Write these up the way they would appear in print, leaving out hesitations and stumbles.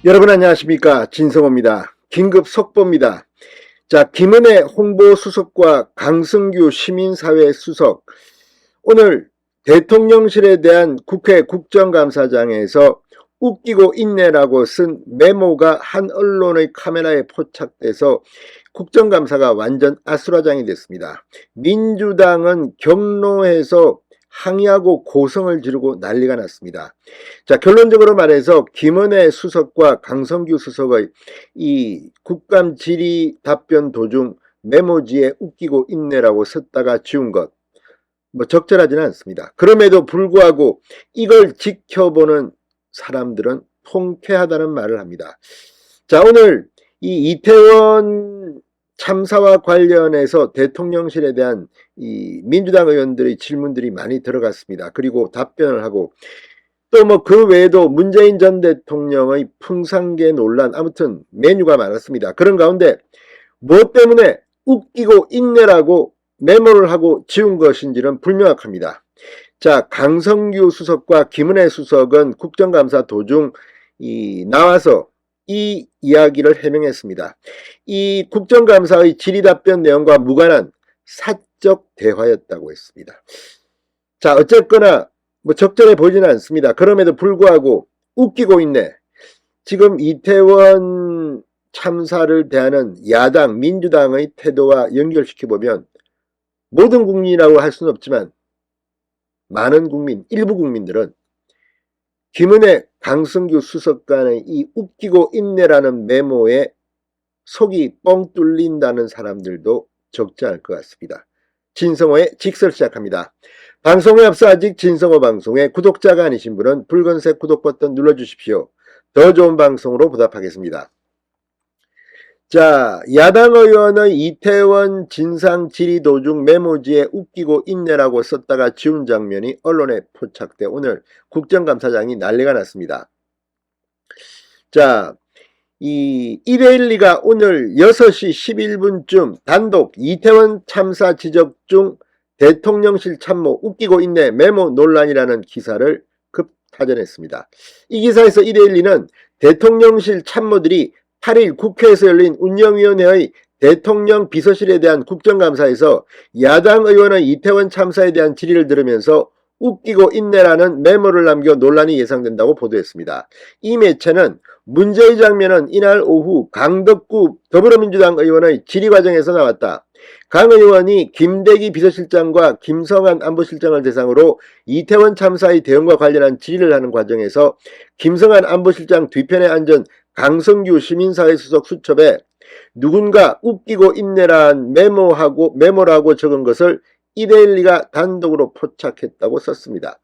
여러분 안녕하십니까, 진성호입니다. 긴급 속보입니다. 자, 김은혜 홍보수석과 강승규 시민사회 수석, 오늘 대통령실에 대한 국회 국정감사장에서 웃기고 있네라고 쓴 메모가 한 언론의 카메라에 포착돼서 국정감사가 완전 아수라장이 됐습니다. 민주당은 경로에서 항의하고 고성을 지르고 난리가 났습니다. 자, 결론적으로 말해서 김은혜 수석과 강성규 수석의 이 국감 질의 답변 도중 메모지에 웃기고 있네라고 썼다가 지운 것, 적절하지는 않습니다. 그럼에도 불구하고 이걸 지켜보는 사람들은 통쾌하다는 말을 합니다. 자, 오늘 이 이태원 참사와 관련해서 대통령실에 대한 이 민주당 의원들의 질문들이 많이 들어갔습니다. 그리고 답변을 하고 또 그 외에도 문재인 전 대통령의 풍산계 논란, 아무튼 메뉴가 많았습니다. 그런 가운데 무엇 때문에 웃기고 있네라고 메모를 하고 지운 것인지는 불명확합니다. 자, 강성규 수석과 김은혜 수석은 국정감사 도중 나와서 이 이야기를 해명했습니다. 이 국정감사의 질의답변 내용과 무관한 사적 대화였다고 했습니다. 자, 어쨌거나 적절해 보지는 않습니다. 그럼에도 불구하고 웃기고 있네. 지금 이태원 참사를 대하는 야당 민주당의 태도와 연결시켜보면 모든 국민이라고 할 수는 없지만 많은 국민, 일부 국민들은 김은혜, 강승규 수석 간의 이 웃기고 있네라는 메모에 속이 뻥 뚫린다는 사람들도 적지 않을 것 같습니다. 진성호의 직설 시작합니다. 방송에 앞서 아직 진성호 방송에 구독자가 아니신 분은 붉은색 구독 버튼 눌러주십시오. 더 좋은 방송으로 보답하겠습니다. 자, 야당 의원의 이태원 진상 질의 도중 메모지에 웃기고 있네라고 썼다가 지운 장면이 언론에 포착돼 오늘 국정감사장이 난리가 났습니다. 자, 이 112가 오늘 6시 11분쯤 단독 이태원 참사 지적 중 대통령실 참모 웃기고 있네 메모 논란이라는 기사를 급타전했습니다. 이 기사에서 112는 대통령실 참모들이 8일 국회에서 열린 운영위원회의 대통령 비서실에 대한 국정감사에서 야당 의원의 이태원 참사에 대한 질의를 들으면서 웃기고 있네라는 메모를 남겨 논란이 예상된다고 보도했습니다. 이 매체는 문제의 장면은 이날 오후 강덕구 더불어민주당 의원의 질의 과정에서 나왔다. 강 의원이 김대기 비서실장과 김성한 안보실장을 대상으로 이태원 참사의 대응과 관련한 질의를 하는 과정에서 김성한 안보실장 뒤편에 앉은 강성규 시민사회 수석 수첩에 누군가 웃기고 있네란 메모라고 적은 것을 112가 단독으로 포착했다고 썼습니다.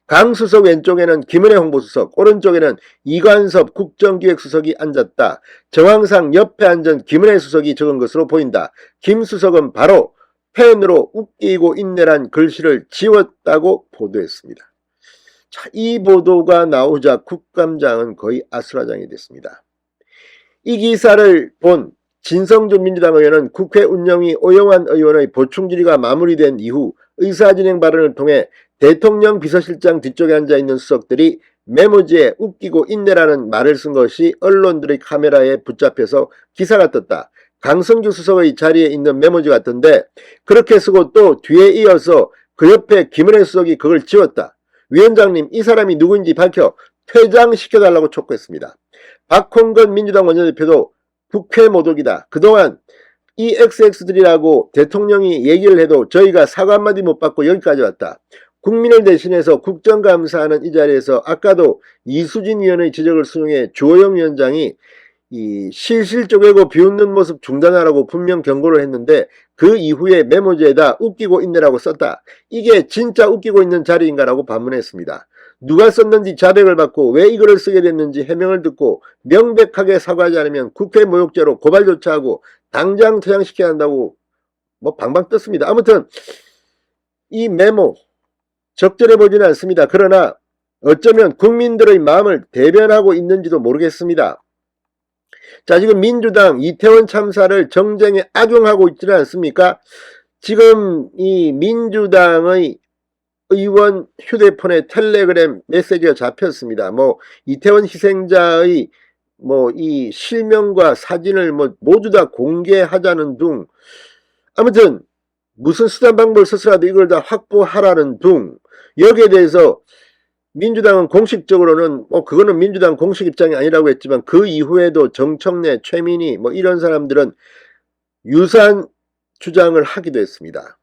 강 수석 왼쪽에는 김은혜 홍보수석, 오른쪽에는 이관섭 국정기획수석이 앉았다. 정황상 옆에 앉은 김은혜 수석이 적은 것으로 보인다. 김 수석은 바로 펜으로 웃기고 있네란 글씨를 지웠다고 보도했습니다. 자, 이 보도가 나오자 국감장은 거의 아수라장이 됐습니다. 이 기사를 본 진성준 민주당 의원은 국회 운영위 오영환 의원의 보충 질의가 마무리된 이후 의사진행 발언을 통해 대통령 비서실장 뒤쪽에 앉아있는 수석들이 메모지에 웃기고 있네라는 말을 쓴 것이 언론들의 카메라에 붙잡혀서 기사가 떴다. 강성규 수석의 자리에 있는 메모지 같은데 그렇게 쓰고 또 뒤에 이어서 그 옆에 김은혜 수석이 그걸 지웠다. 위원장님, 이 사람이 누구인지 밝혀 퇴장시켜달라고 촉구했습니다. 박홍근 민주당 원내대표도 국회 모독이다. 그동안 이 XX들이라고 대통령이 얘기를 해도 저희가 사과 한마디 못 받고 여기까지 왔다. 국민을 대신해서 국정감사하는 이 자리에서 아까도 이수진 위원의 지적을 수용해 주호영 위원장이 이 실실 쪼개고 비웃는 모습 중단하라고 분명 경고를 했는데 그 이후에 메모지에다 웃기고 있네라고 썼다. 이게 진짜 웃기고 있는 자리인가라고 반문했습니다. 누가 썼는지 자백을 받고 왜 이거를 쓰게 됐는지 해명을 듣고 명백하게 사과하지 않으면 국회 모욕죄로 고발 조치하고 당장 퇴장시켜야 한다고 방방 떴습니다. 아무튼 이 메모 적절해 보지는 않습니다. 그러나 어쩌면 국민들의 마음을 대변하고 있는지도 모르겠습니다. 자, 지금 민주당 이태원 참사를 정쟁에 악용하고 있지는 않습니까? 지금 이 민주당의 의원 휴대폰에 텔레그램 메시지가 잡혔습니다. 이태원 희생자의 이 실명과 사진을 모두 다 공개하자는 둥, 아무튼 무슨 수단 방법을 써서라도 이걸 다 확보하라는 둥, 여기에 대해서 민주당은 공식적으로는 그거는 민주당 공식 입장이 아니라고 했지만 그 이후에도 정청래, 최민희 이런 사람들은 유사한 주장을 하기도 했습니다.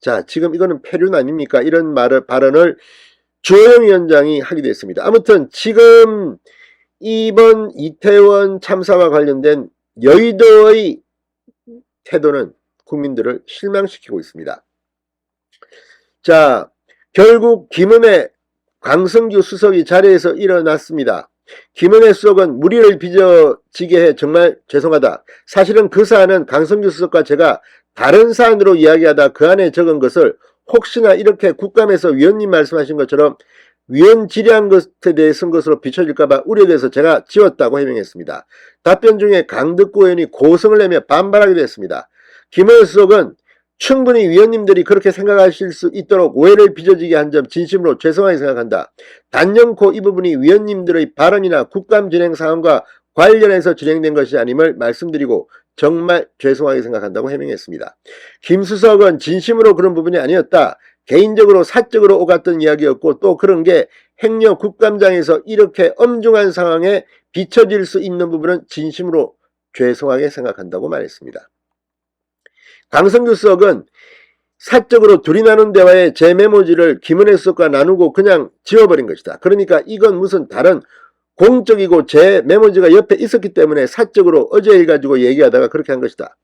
자, 지금 이거는 폐륜 아닙니까? 이런 발언을 주호영 위원장이 하기도 했습니다. 아무튼 지금 이번 이태원 참사와 관련된 여의도의 태도는 국민들을 실망시키고 있습니다. 자, 결국 김은혜, 강성규 수석이 자리에서 일어났습니다. 김은혜 수석은 무리를 빚어지게 해 정말 죄송하다. 사실은 그 사안은 강성규 수석과 제가 다른 사안으로 이야기하다 그 안에 적은 것을 혹시나 이렇게 국감에서 위원님 말씀하신 것처럼 위원 질의한 것에 대해 쓴 것으로 비춰질까봐 우려돼서 제가 지웠다고 해명했습니다. 답변 중에 강덕구 의원이 고성을 내며 반발하기도 했습니다. 김은혜 수석은 충분히 위원님들이 그렇게 생각하실 수 있도록 오해를 빚어지게 한 점 진심으로 죄송하게 생각한다. 단연코 이 부분이 위원님들의 발언이나 국감 진행 상황과 관련해서 진행된 것이 아님을 말씀드리고 정말 죄송하게 생각한다고 해명했습니다. 김 수석은 진심으로 그런 부분이 아니었다. 개인적으로 사적으로 오갔던 이야기였고 또 그런 게 행여 국감장에서 이렇게 엄중한 상황에 비춰질 수 있는 부분은 진심으로 죄송하게 생각한다고 말했습니다. 강성규 수석은 사적으로 둘이 나눈 대화에 제 메모지를 김은혜 수석과 나누고 그냥 지워버린 것이다. 그러니까 이건 무슨 다른 공적이고 제 메모지가 옆에 있었기 때문에 사적으로 어제 일 가지고 얘기하다가 그렇게 한 것이다.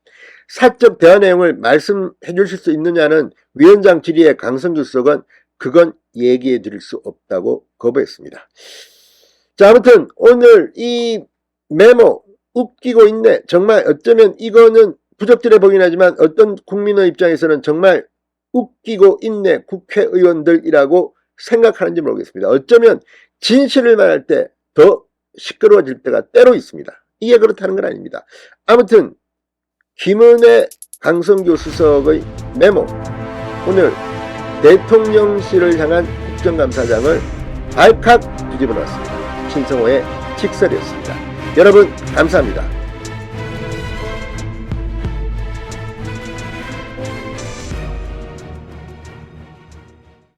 사적 대화 내용을 말씀해 주실 수 있느냐는 위원장 질의에 강성규 수석은 그건 얘기해 드릴 수 없다고 거부했습니다. 자, 아무튼 오늘 이 메모 웃기고 있네. 정말 어쩌면 이거는 부적절해 보긴 하지만 어떤 국민의 입장에서는 정말 웃기고 있네 국회의원들이라고 생각하는지 모르겠습니다. 어쩌면 진실을 말할 때 더 시끄러워질 때가 때로 있습니다. 이게 그렇다는 건 아닙니다. 아무튼 김은혜, 강성규 수석의 메모, 오늘 대통령실을 향한 국정감사장을 발칵 뒤집어 놨습니다. 신성호의 직설이었습니다. 여러분 감사합니다.